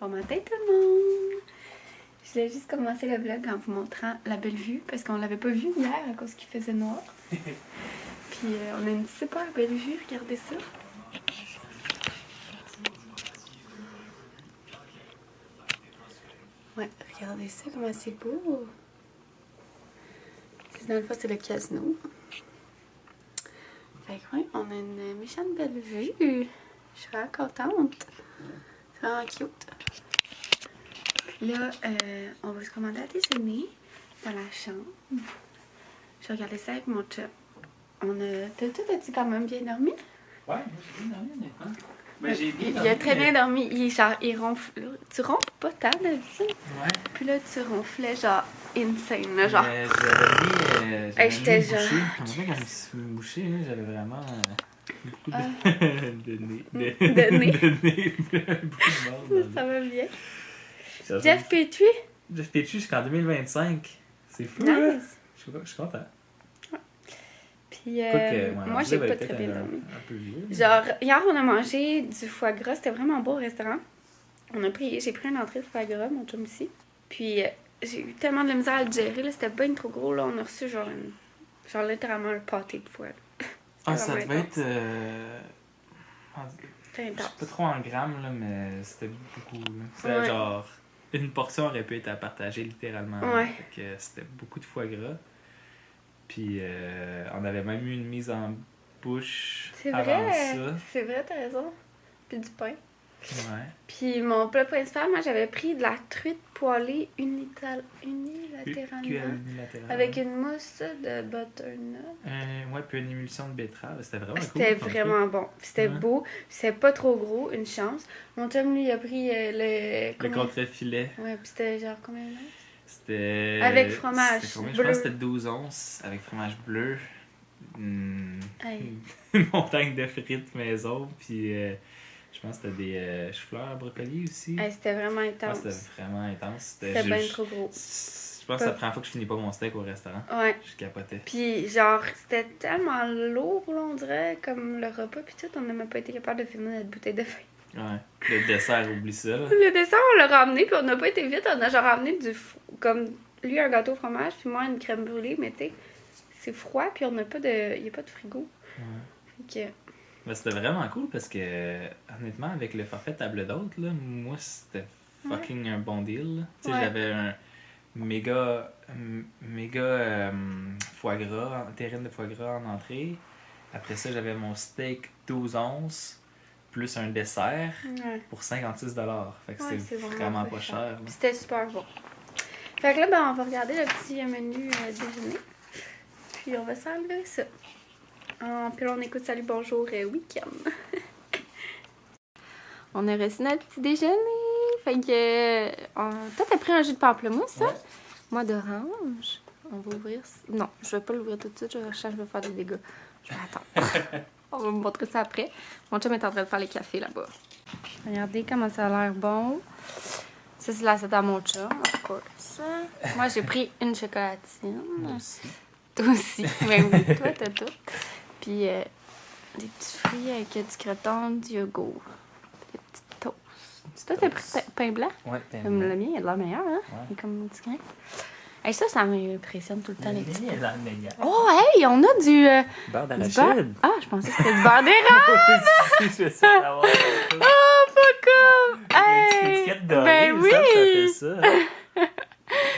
Bon matin tout le monde! Je voulais juste commencer le vlog en vous montrant la belle vue parce qu'on l'avait pas vue hier à cause qu'il faisait noir. Puis on a une super belle vue, regardez ça. Ouais, regardez ça, comment c'est beau! Dans le fond, c'est le casino. Fait que ouais, on a une méchante belle vue. Je suis vraiment contente. C'est vraiment cute. Là, on va se commander à déjeuner dans la chambre. Je vais regarder ça avec mon chat. T'as-tu quand même bien dormi? Ouais, moi j'ai bien dormi, honnêtement. Ben, j'ai bien Il a très bien dormi. Il ronfle. Tu ronfles pas tant d'habitude? Ouais. Puis là, tu ronflais genre insane, là, genre. J'étais genre. Quand je me suis mouché, j'avais vraiment beaucoup de nez. De nez. Beaucoup de mort. Ça va bien. Jeff Petrie? Jeff Petrie jusqu'en 2025. C'est fou, Nice. hein? Je suis content. Puis moi, j'ai pas très bien dormi. Un peu vieux. Genre, hier, on a mangé du foie gras. C'était vraiment beau au restaurant. J'ai pris une entrée de foie gras, mon chum aussi. Puis j'ai eu tellement de la misère à le gérer. C'était bien trop gros. Là, on a reçu genre littéralement un pâté de foie. Ah, ça devait être... C'était intense. Pas trop en grammes, là, mais c'était beaucoup. C'était Ouais. genre... Une portion aurait pu être à partager, littéralement. Ouais. Fait que c'était beaucoup de foie gras. Puis on avait même eu une mise en bouche C'est avant vrai. ça. C'est vrai, t'as raison. Puis du pain. Ouais. Puis mon plat principal, moi, j'avais pris de la truite poêlée unilatéralement. Unilatéral. Avec une mousse de butternut. Ouais, puis une émulsion de betterave. C'était vraiment cool. C'était comme vraiment bon. C'était Ouais. beau. C'était pas trop gros, une chance. Mon chum, lui, il a pris le... truc. Le contre-filet. Ouais, puis c'était genre combien de C'était... Avec fromage C'était combien? Je bleu. pense que c'était 12 onces avec fromage bleu. Hey. Une montagne de frites maison. Puis je pense que c'était des choux-fleurs à brocoli aussi. Hey, c'était vraiment Je pense intense. que c'était vraiment intense. C'était bien trop gros. Je pense que c'est la première fois que je finis pas mon steak au restaurant. Ouais. Je capotais. Puis genre, c'était tellement lourd, là, on dirait, comme le repas, puis tout, on n'a même pas été capable de finir notre bouteille de vin. Ouais. Le dessert, oublie ça. Là. Le dessert, on l'a ramené, puis on n'a pas été vite. On a genre ramené comme lui un gâteau au fromage, puis moi une crème brûlée, mais tu sais, c'est froid, puis on n'a pas de. Il n'y a pas de frigo. Ouais. Fait que. Mais c'était vraiment cool parce que, honnêtement, avec le forfait table d'hôte, là, moi, c'était fucking un bon deal. là. Tu sais, Ouais. j'avais un méga foie gras, terrine de foie gras en entrée. Après ça, j'avais mon steak 12 onces plus un dessert Ouais. pour 56 $. Fait que Ouais, c'est vraiment pas cher. là. Puis c'était super bon. Fait que là, ben, on va regarder le petit menu déjeuner. Puis on va s'enlever ça. Puis là, on écoute Salut Bonjour Week-end. On a reçu notre petit déjeuner. Fait que. Toi, t'as pris un jus de pamplemousse, hein? Ouais. Moi, d'orange. On va ouvrir. Non, je vais pas l'ouvrir tout de suite. Je vais faire des dégâts. Je vais attendre. On va vous montrer ça après. Mon chum est en train de faire les cafés là-bas. Regardez comment ça a l'air bon. Ça, c'est l'assiette à mon chum, of course. Moi, j'ai pris une chocolatine. Moi aussi. Toi aussi. Ben oui, toi, t'as tout. Puis, des petits fruits avec du croton, du yogourt. Des petites toasts. Toi, t'as pris pain blanc? Ouais, Comme le mien, il a de l'air meilleur, hein? Ouais. Il est comme du grain. Hey, ça m'impressionne tout le temps, les petits. est dans le meilleur. Oh, hey, on a du Beurre beurre. d'arachide. Ah, je pensais que c'était du beurre d'érable. Je sais savoir. Oh, pas cool. Une petite Hey. étiquette dorée, Ben il me semble que oui. ça fait ça.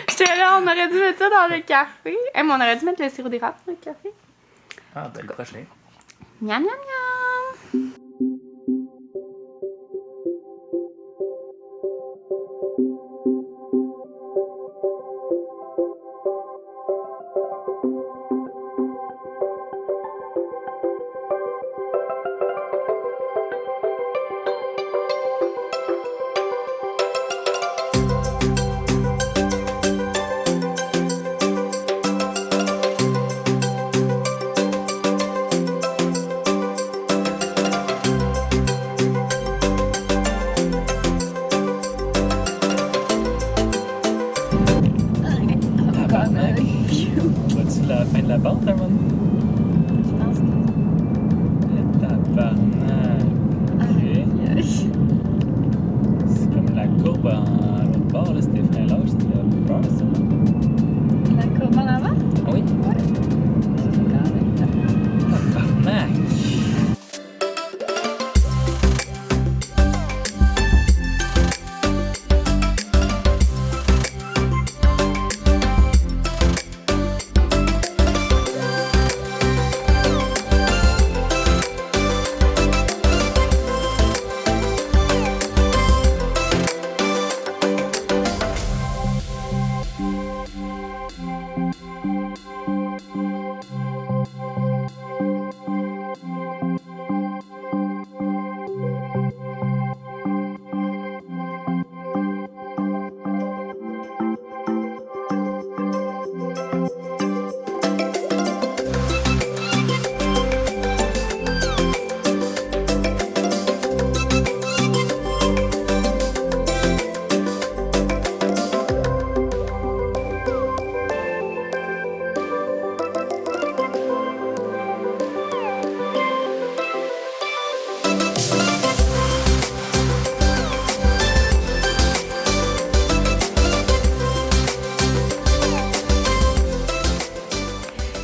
J'étais là, on aurait dû mettre ça dans le café. Hey, mais on aurait dû mettre le sirop d'érable dans le café. Ah, ben le prochain. Miam, miam, miam. Vois-tu la fin de la bande à un moment donné? Je pense que. Le tabarnak. Ok. Aïe, aïe. C'est comme la courbe courbe à l'autre bord, là, c'était fin large, c'était le peur, ça. La courbe en avant? Oui. Ouais. C'est quand même. Tabarnak!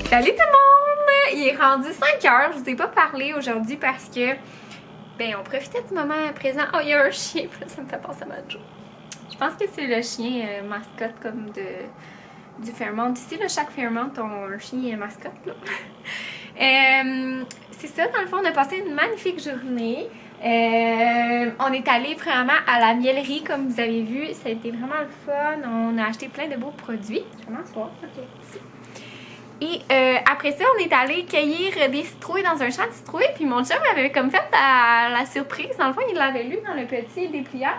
Salut tout le monde! Il est rendu 5 heures. Je vous ai pas parlé aujourd'hui parce que, ben, on profitait du moment présent. Oh, il y a un chien, ça me fait penser à ma Joe. Je pense que c'est le chien mascotte comme du Fairmont. Ici, là, chaque Fairmont a un chien mascotte. Là. C'est ça, dans le fond, on a passé une magnifique journée. On est allé vraiment à la miellerie, comme vous avez vu. Ça a été vraiment le fun. On a acheté plein de beaux produits. Je commence voir. Ok, ici. Et après ça, on est allé cueillir des citrouilles dans un champ de citrouilles. Puis mon chum avait comme fait la surprise. Dans le fond, il l'avait lu dans le petit dépliant.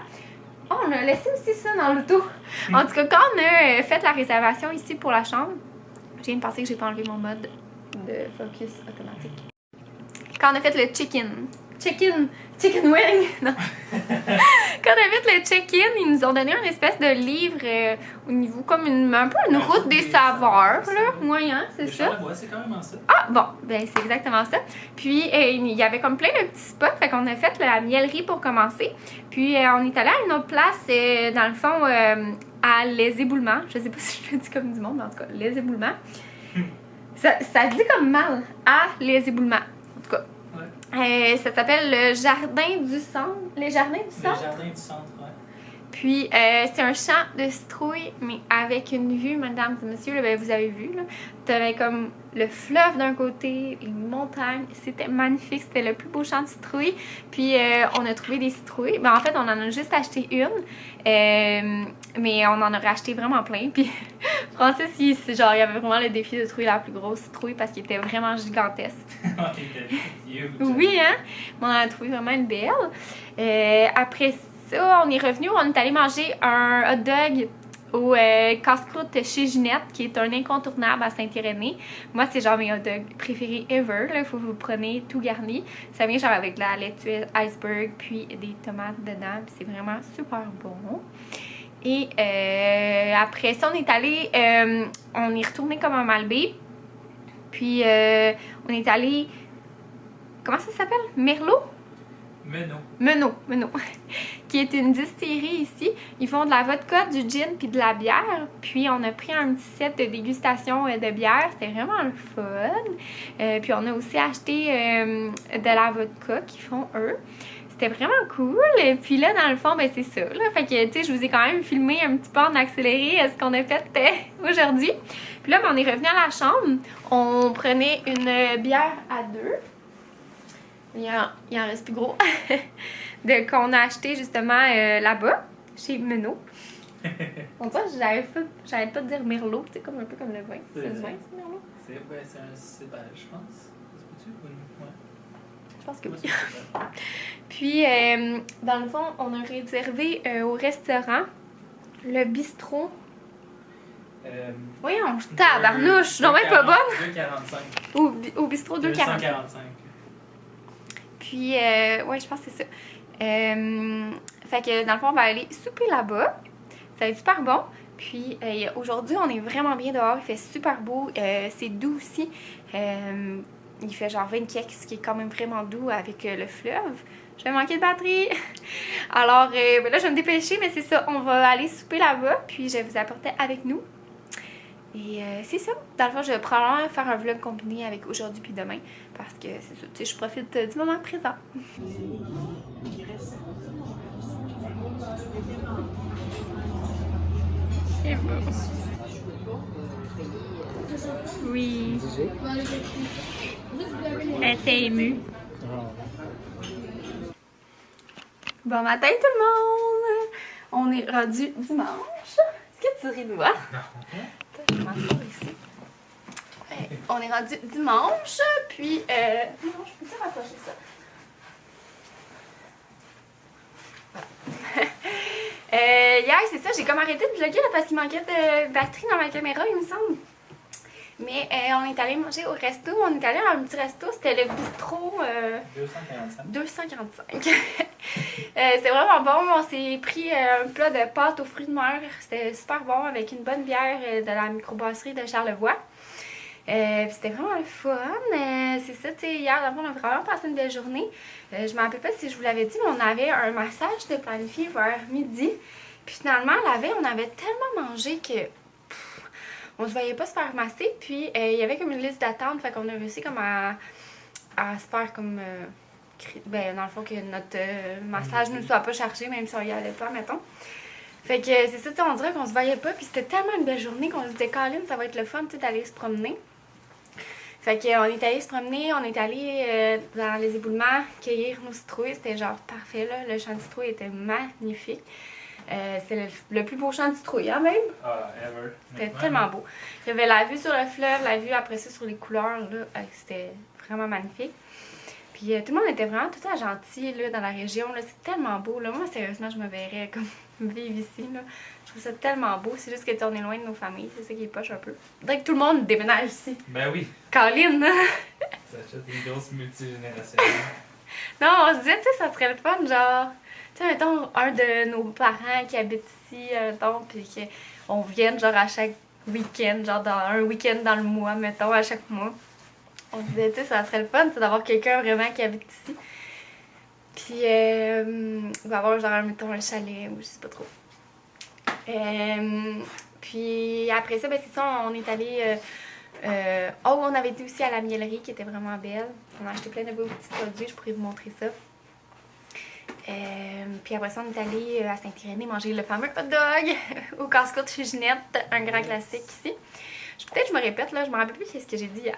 Oh, on a laissé aussi ça dans l'auto. En tout cas, quand on a fait la réservation ici pour la chambre, je viens de penser que j'ai pas enlevé mon mode de focus automatique. Quand on a fait le chicken wing, non. Quand on a fait le check-in, ils nous ont donné une espèce de livre au niveau comme un peu une route des saveurs, là. Moyen, c'est ça. C'est quand même ça. Ah, bon, ben c'est exactement ça. Puis, il y avait comme plein de petits spots, fait qu'on a fait la miellerie pour commencer. Puis, on est allé à une autre place, dans le fond, à Les Éboulements. Je sais pas si je le dis comme du monde, mais en tout cas, Les Éboulements. Ça se dit comme mal, à Les Éboulements. En tout cas. Ouais. Ça s'appelle le Jardin du Centre. Les Jardins du Centre? Le Jardin du Centre, ouais. Puis, c'est un champ de citrouilles, mais avec une vue, mesdames et messieurs, là, ben, vous avez vu, là. T'avais comme le fleuve d'un côté, les montagnes. C'était magnifique. C'était le plus beau champ de citrouilles. Puis, on a trouvé des citrouilles. Ben, en fait, on en a juste acheté une. Mais on en aurait acheté vraiment plein. Puis, Francis, il y avait vraiment le défi de trouver la plus grosse citrouille parce qu'il était vraiment gigantesque. Oui, hein? On en a trouvé vraiment une belle. Après ça, on est revenu, on est allé manger un hot dog au casse-croûte chez Ginette, qui est un incontournable à Saint-Irénée. Moi, c'est genre mes hot dogs préférés ever. Il faut que vous preniez tout garni. Ça vient genre avec de la laitue iceberg, puis des tomates dedans. Puis c'est vraiment super bon. Et après ça, on est allé, on est retourné comme un Malbé. Puis on est allé, comment ça s'appelle? Merlot? Menot, qui est une distillerie ici. Ils font de la vodka, du gin puis de la bière. Puis on a pris un petit set de dégustation de bière. C'était vraiment le fun. Puis on a aussi acheté de la vodka qu'ils font eux. C'était vraiment cool. Et puis là, dans le fond, ben c'est ça. Là. Fait que, tu sais, je vous ai quand même filmé un petit peu en accéléré ce qu'on a fait aujourd'hui. Puis là, ben, on est revenu à la chambre. On prenait une bière à deux. Il en reste plus gros. Qu'on a acheté justement là-bas, chez Menot. On dirait que j'arrête pas de dire Merlot, c'est comme un peu comme le vin. C'est du vin, c'est Merlot? C'est un cépage, je pense. Ouais. Je pense que oui. Puis, dans le fond, on a réservé au restaurant le bistrot. Voyons, tabarnouche, je suis non même pas bonne. 2,45. Au bistrot 2,45. Puis, ouais, je pense que c'est ça. Fait que dans le fond, on va aller souper là-bas. Ça va être super bon. Puis, aujourd'hui, on est vraiment bien dehors. Il fait super beau. C'est doux aussi. Il fait genre 20 keks, ce qui est quand même vraiment doux avec le fleuve. je vais manquer de batterie. Alors ben là, je vais me dépêcher, mais c'est ça. On va aller souper là-bas, puis je vais vous apporter avec nous. Et c'est ça. Dans le fond, je vais probablement faire un vlog combiné avec aujourd'hui puis demain. Parce que c'est ça, tu sais, je profite du moment présent. Et bon. Oui. Elle était émue. Bon matin tout le monde! On est rendu dimanche. Est-ce que tu ris de moi? Je vais m'asseoir ici. Ouais, on est rendu dimanche, puis non, je peux-tu rapprocher ça? Hier, c'est ça, j'ai comme arrêté de vlogger là, parce qu'il manquait de batterie dans ma caméra, il me semble. Mais on est allé manger au resto, on est allé à un petit resto, c'était le bistrot 245. C'était vraiment bon, on s'est pris un plat de pâtes aux fruits de mer, c'était super bon avec une bonne bière de la microbrasserie de Charlevoix. C'était vraiment le fun. C'est ça, tu sais, hier, on a vraiment passé une belle journée. Je me rappelle pas si je vous l'avais dit, mais on avait un massage de planifié vers midi. Puis finalement, la veille, on avait tellement mangé que on se voyait pas se faire masser. Puis il y avait comme une liste d'attente, fait qu'on a réussi comme à se faire comme... ben, dans le fond, que notre massage ne soit pas chargé, même si on y allait pas, mettons. Fait que c'est ça, tu sais, on dirait qu'on se voyait pas, puis c'était tellement une belle journée qu'on se disait, Colin, ça va être le fun, tu sais, d'aller se promener. Fait qu'on est allé se promener, on est allé dans les éboulements cueillir nos citrouilles, c'était genre parfait, là. Le champ de citrouilles était magnifique. C'est le plus beau champ de citrouilles, hein, même? Ah, ever. C'était tellement beau. Il y avait la vue sur le fleuve, la vue après ça sur les couleurs, là, c'était vraiment magnifique. Puis tout le monde était vraiment tout le temps gentil là, dans la région, là, c'est tellement beau, là. Moi, sérieusement, je me verrais comme vivre ici, là. Je trouve ça tellement beau, c'est juste que on est loin de nos familles, c'est ça qui est poche un peu. Faudrait que tout le monde déménage ici. Ben oui. Colin! Ça achète une grosse multigénérationnelle. Non, on se disait, tu sais, ça serait le fun, genre... Tu sais, mettons, un de nos parents qui habite ici, mettons, puis qu'on vienne, genre, à chaque week-end, genre, dans un week-end dans le mois, mettons, à chaque mois. On se disait, tu sais, ça serait le fun, d'avoir quelqu'un vraiment qui habite ici. Puis, on va avoir, genre, mettons, un chalet, ou je sais pas trop. Puis, après ça, ben, c'est ça, on est allé... oh, on avait été aussi à la miellerie qui était vraiment belle. On a acheté plein de beaux petits produits, je pourrais vous montrer ça. Puis après ça, on est allé à Saint-Irénée manger le fameux hot dog au casse-croûte chez Ginette, un grand classique ici. Peut-être que je me répète, là, je me rappelle plus ce que j'ai dit hier.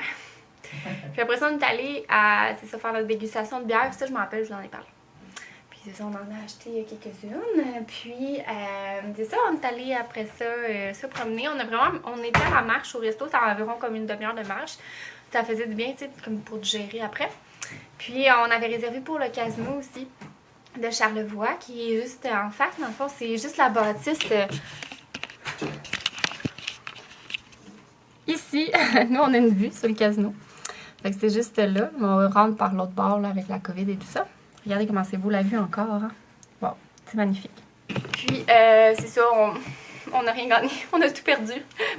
Puis après ça, on est allé à, c'est ça, faire la dégustation de bière. Ça, je me rappelle, je vous en ai parlé. Puis c'est ça, on en a acheté quelques-unes. Puis c'est ça, on est allé après ça se promener. On était à la marche au resto, ça environ comme une demi-heure de marche. Ça faisait du bien, tu sais, comme pour digérer après. Puis on avait réservé pour le casino aussi de Charlevoix, qui est juste en face. Dans le fond, c'est juste la bâtisse ici. Nous, on a une vue sur le casino. Fait que c'est juste là. On rentre par l'autre bord là, avec la COVID et tout ça. Regardez comment c'est beau la vue encore. Hein? Bon, c'est magnifique. Puis, c'est ça, on n'a rien gagné. On a tout perdu.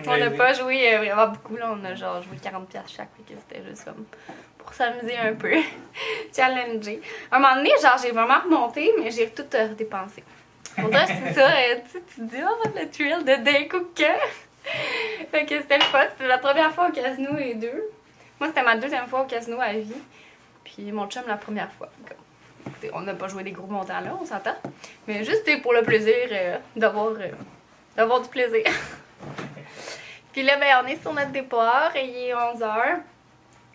On n'a pas joué vraiment beaucoup. Là. On a genre joué 40$ chaque. Fait que c'était juste comme pour s'amuser un peu. Challenger. À un moment donné, genre, j'ai vraiment remonté, mais j'ai tout redépensé. On dirait que c'est ça, tu te dis, oh, le thrill de d'un coup que. Fait que c'était le fun. C'était la première fois au casino, les deux. Moi, c'était ma deuxième fois au casino à vie. Puis mon chum, la première fois. Écoutez, on n'a pas joué des gros montants là, on s'entend. Mais juste pour le plaisir d'avoir du plaisir. Puis là, ben, on est sur notre départ. Et il est 11h.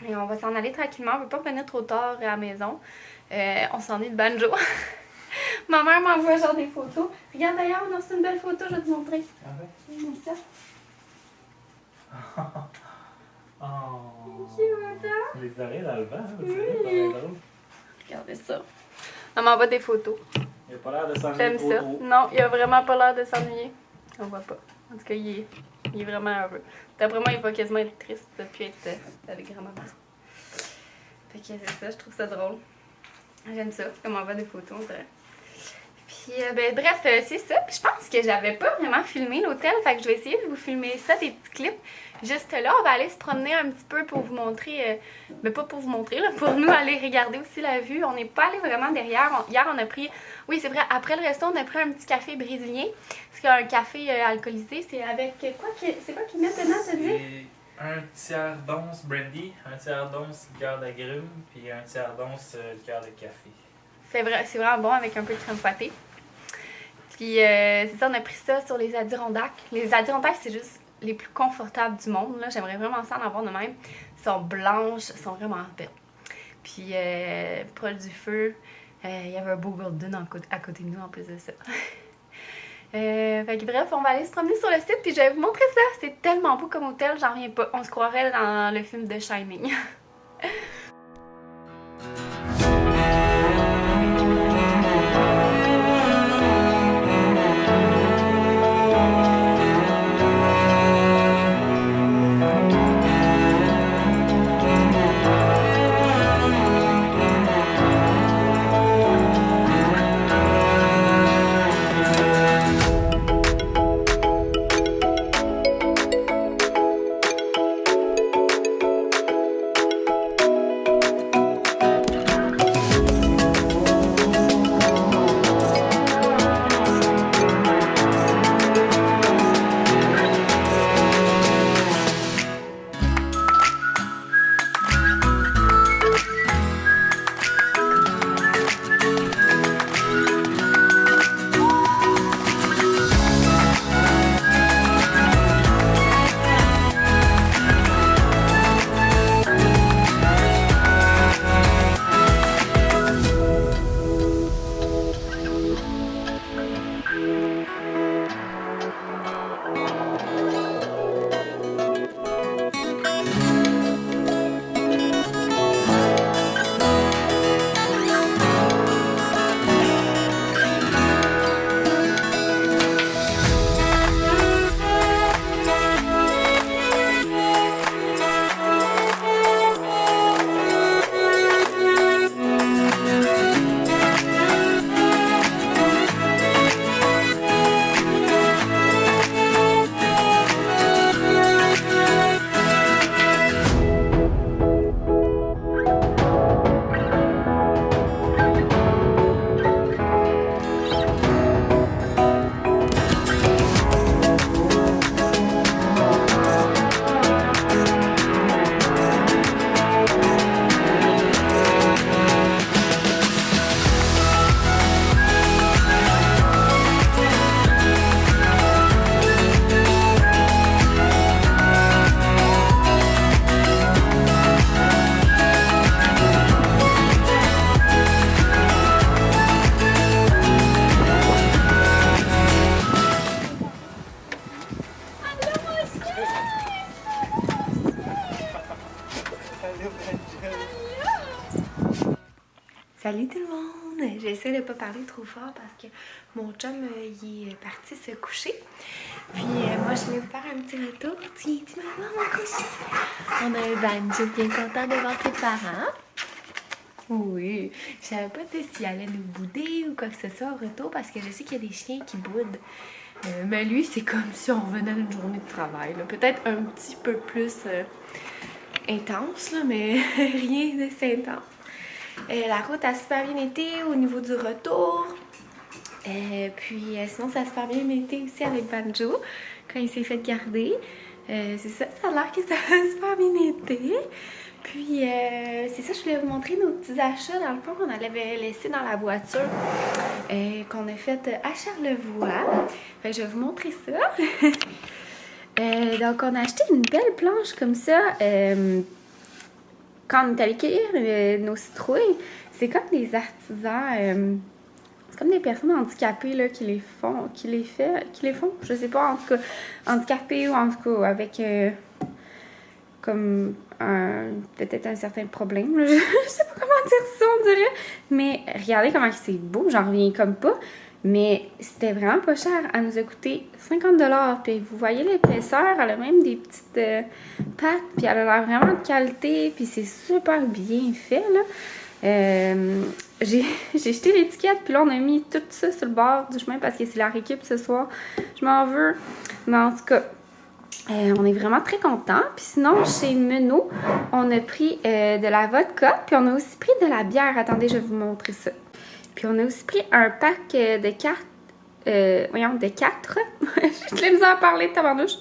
Et on va s'en aller tranquillement. On ne veut pas venir trop tard à la maison. On s'ennuie de banjo. Ma mère m'envoie genre des photos. Regarde d'ailleurs, on a reçu une belle photo, je vais te montrer. Ah ouais? Ça. Oh. Cute, hein? Les oreilles dans le vent, hein, Oui. Regardez ça. On m'envoie des photos. Il a pas l'air de s'ennuyer J'aime trop ça. trop. Non, il a vraiment pas l'air de s'ennuyer. On voit pas. En tout cas, il est vraiment heureux. D'après moi, il va quasiment être triste depuis être avec grand-maman. Fait que c'est ça, je trouve ça drôle. J'aime ça, qu'on m'envoie des photos, on dirait. Puis, bref, c'est ça. Puis je pense que j'avais pas vraiment filmé l'hôtel. Fait que je vais essayer de vous filmer ça, des petits clips. Juste là, on va aller se promener un petit peu pour vous montrer. Mais pas pour vous montrer, là. Pour nous aller regarder aussi la vue. On n'est pas allé vraiment derrière. Hier, on a pris. Oui, c'est vrai. Après le resto, on a pris un petit café brésilien. Parce qu'un café alcoolisé, c'est avec quoi c'est quoi qu'ils mettent dedans, tu dis? Un tiers d'once brandy, un tiers d'once liqueur d'agrumes, puis un tiers d'once liqueur de café. C'est vraiment bon avec un peu de crème fouettée. Puis c'est ça, on a pris ça sur les Adirondacks. Les Adirondacks, c'est juste les plus confortables du monde. J'aimerais vraiment ça en avoir de même. Ils sont blanches, ils sont vraiment belles. Puis proche du feu, il y avait un beau golden à côté de nous en plus de ça. Fait que bref, on va aller se promener sur le site puis je vais vous montrer ça. C'est tellement beau comme hôtel, j'en reviens pas. On se croirait dans le film The Shining. Salut tout le monde! J'essaie de pas parler trop fort parce que mon chum il est parti se coucher. Puis moi je vais vous faire un petit retour. Tiens, tu m'as voir mon coucher. On a un Banjo bien content de voir ses parents. Oui, je savais pas s'il allait nous bouder ou quoi que ce soit au retour parce que je sais qu'il y a des chiens qui boudent. Mais lui, c'est comme si on revenait d'une journée de travail. Peut-être un petit peu plus intense, là, mais rien de si intense. La route a super bien été au niveau du retour. Puis sinon, ça a super bien été aussi avec Banjo quand il s'est fait garder. C'est ça, ça a l'air que ça a super bien été. Puis c'est ça, je voulais vous montrer nos petits achats dans le fond qu'on avait laissé dans la voiture qu'on a fait à Charlevoix. Fait que je vais vous montrer ça. Donc on a acheté une belle planche comme ça. Quand on est allé cueillir nos citrouilles, c'est comme des artisans, c'est comme des personnes handicapées là, qui les font, je sais pas, en tout cas, handicapés ou en tout cas avec comme peut-être un certain problème. Là. Je sais pas comment dire ça, on dirait. Mais regardez comment c'est beau, j'en reviens comme pas. Mais c'était vraiment pas cher. Elle nous a coûté 50$. Puis vous voyez l'épaisseur, elle a même des petites pattes. Puis elle a l'air vraiment de qualité. Puis c'est super bien fait, là. j'ai jeté l'étiquette, puis là, on a mis tout ça sur le bord du chemin parce que c'est la récup ce soir. Je m'en veux. Mais en tout cas, on est vraiment très contents. Puis sinon, chez Menot, on a pris de la vodka, puis on a aussi pris de la bière. Attendez, je vais vous montrer ça. Puis on a aussi pris un pack de 4. De 4. J'ai de la misère à parler de tabarnouche.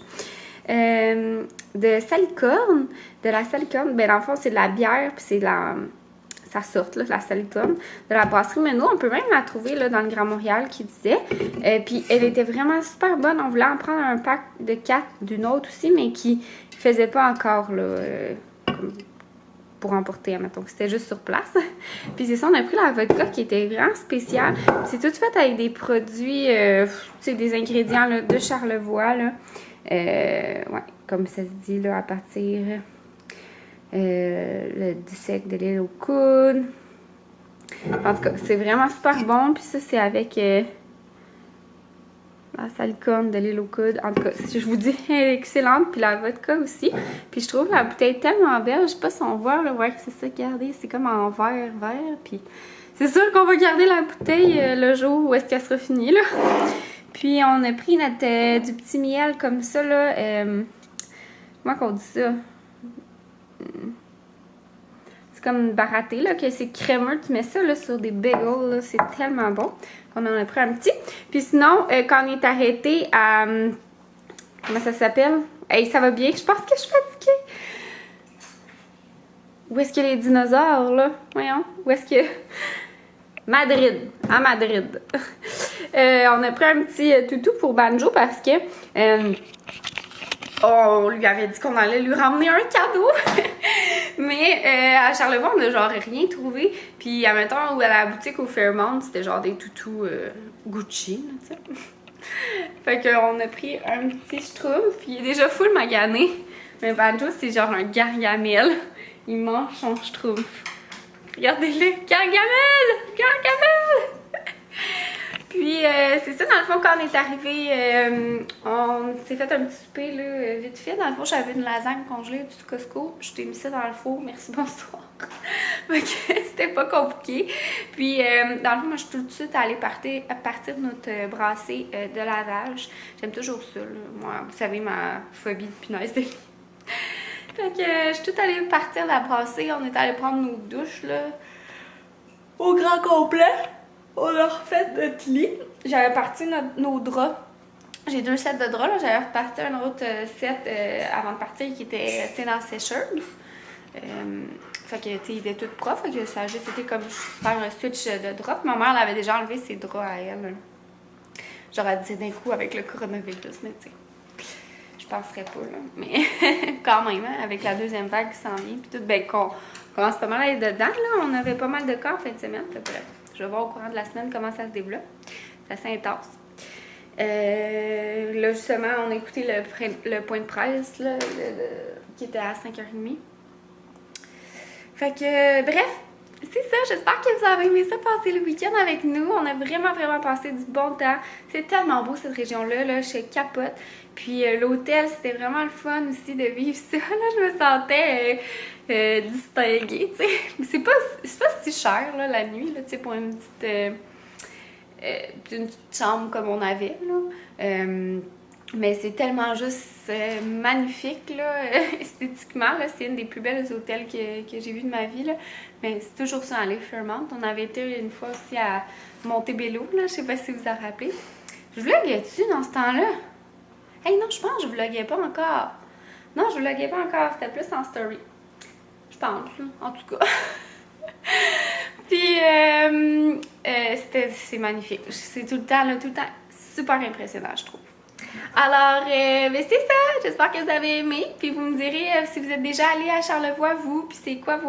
De salicorne. De la salicorne. Ben, dans le fond, c'est de la bière, puis c'est de la. Ça sort, là, la salicorne. De la brasserie Menot. On peut même la trouver là, dans le Grand Montréal, qui disait. Puis elle était vraiment super bonne. On voulait en prendre un pack de 4 d'une autre aussi, mais qui faisait pas encore, là. Comme pour emporter, admettons que c'était juste sur place. Puis c'est ça, on a pris la vodka qui était vraiment spéciale. C'est tout fait avec des produits, tu sais, des ingrédients là, de Charlevoix, là. Ouais, comme ça se dit, là, à partir du sec de l'île aux coudes. En tout cas, c'est vraiment super bon. Puis ça, c'est avec la salicorne de l'île aux coudes. En tout cas, si je vous dis, elle est excellente. Puis la vodka aussi. Puis je trouve la bouteille tellement belle. Je sais pas si on voit, là. Ouais, c'est ça, regardez. C'est comme en vert. Puis c'est sûr qu'on va garder la bouteille le jour où est-ce qu'elle sera finie, là. Puis on a pris notre du petit miel comme ça, là. Comment qu'on dit ça? C'est comme baratté, là, que c'est crémeux. Tu mets ça là, sur des bagels, là, c'est tellement bon. On en a pris un petit. Puis sinon, quand on est arrêté à... comment ça s'appelle? Hey, ça va bien? Je pense que je suis fatiguée. Où est-ce qu'il y a les dinosaures, là? Voyons. Où est-ce que... Madrid. À Madrid. On a pris un petit toutou pour Banjo parce que... on lui avait dit qu'on allait lui ramener un cadeau. Mais à Charlevoix, on n'a genre rien trouvé. Puis, admettons, où à la boutique au Fairmont, c'était genre des toutous Gucci, tu sais. Fait qu'on a pris un petit schtroumpf, puis il est déjà full magané. Mais Banjo, c'est genre un gargamel. Il mange son schtroumpf. Regardez-le, gargamel! Gargamel! Puis, c'est ça, dans le fond, quand on est arrivé, on s'est fait un petit souper, là, vite fait. Dans le fond, j'avais une lasagne congelée du Costco. Je t'ai mis ça dans le four. Merci, bonsoir. Fait que c'était pas compliqué. Puis, dans le fond, moi, je suis tout de suite allée partir de notre brassée de lavage. J'aime toujours ça, là. Moi, vous savez, ma phobie de punaise de lit. Fait que je suis tout allée partir de la brassée. On est allé prendre nos douches, là, au grand complet. On a refait notre lit. J'avais parti nos draps. J'ai 2 sets de draps. J'avais reparti un autre set avant de partir qui était resté dans la sécheuse. Fait que, il était tout propre. Fait que ça a juste été comme faire un switch de draps. Ma mère elle avait déjà enlevé ses draps à elle. J'aurais dit d'un coup avec le coronavirus, mais tu sais, je penserais pas, là. Mais quand même, hein, avec la deuxième vague qui s'en vient, puis tout, ben, qu'on commence pas mal à être dedans, là. On avait pas mal de cas en fin de semaine. Fait que, bref. Je vais voir au courant de la semaine comment ça se développe. C'est assez intense. Là, justement, on a écouté le point de presse là, qui était à 5h30. Fait que, bref, c'est ça. J'espère que vous avez aimé ça, passer le week-end avec nous. On a vraiment, vraiment passé du bon temps. C'est tellement beau, cette région-là. Là, je capote. Puis l'hôtel, c'était vraiment le fun aussi de vivre ça. Là, je me sentais distinguée, tu sais. C'est pas si cher, là, la nuit, là, tu sais, pour une petite chambre comme on avait, là. Mais c'est tellement juste magnifique, là, esthétiquement, là. C'est une des plus belles hôtels que j'ai vu de ma vie, là. Mais c'est toujours ça, dans les Fairmont. On avait été une fois aussi à Montebello, là. Je sais pas si vous en rappelez. Je vloguais-tu dans ce temps-là? Hey, non, je pense que je vloguais pas encore. Non, je vloguais pas encore. C'était plus en story. Je pense, en tout cas. Puis, c'est magnifique. C'est tout le temps super impressionnant, je trouve. Alors, ben c'est ça. J'espère que vous avez aimé. Puis vous me direz si vous êtes déjà allé à Charlevoix, vous, puis c'est quoi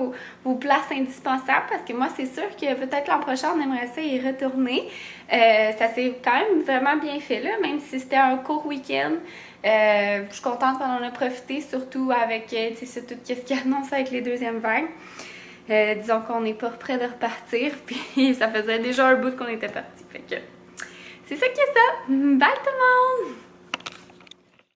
vos places indispensables. Parce que moi, c'est sûr que peut-être l'an prochain, on aimerait ça y retourner. Ça s'est quand même vraiment bien fait, là, même si c'était un court week-end. Je suis contente qu'on en a profité, surtout avec tout ce qui annonce avec les deuxièmes vagues. Disons qu'on n'est pas prêt de repartir, puis ça faisait déjà un bout qu'on était parti. Fait que c'est ça qui est ça. Bye tout le monde!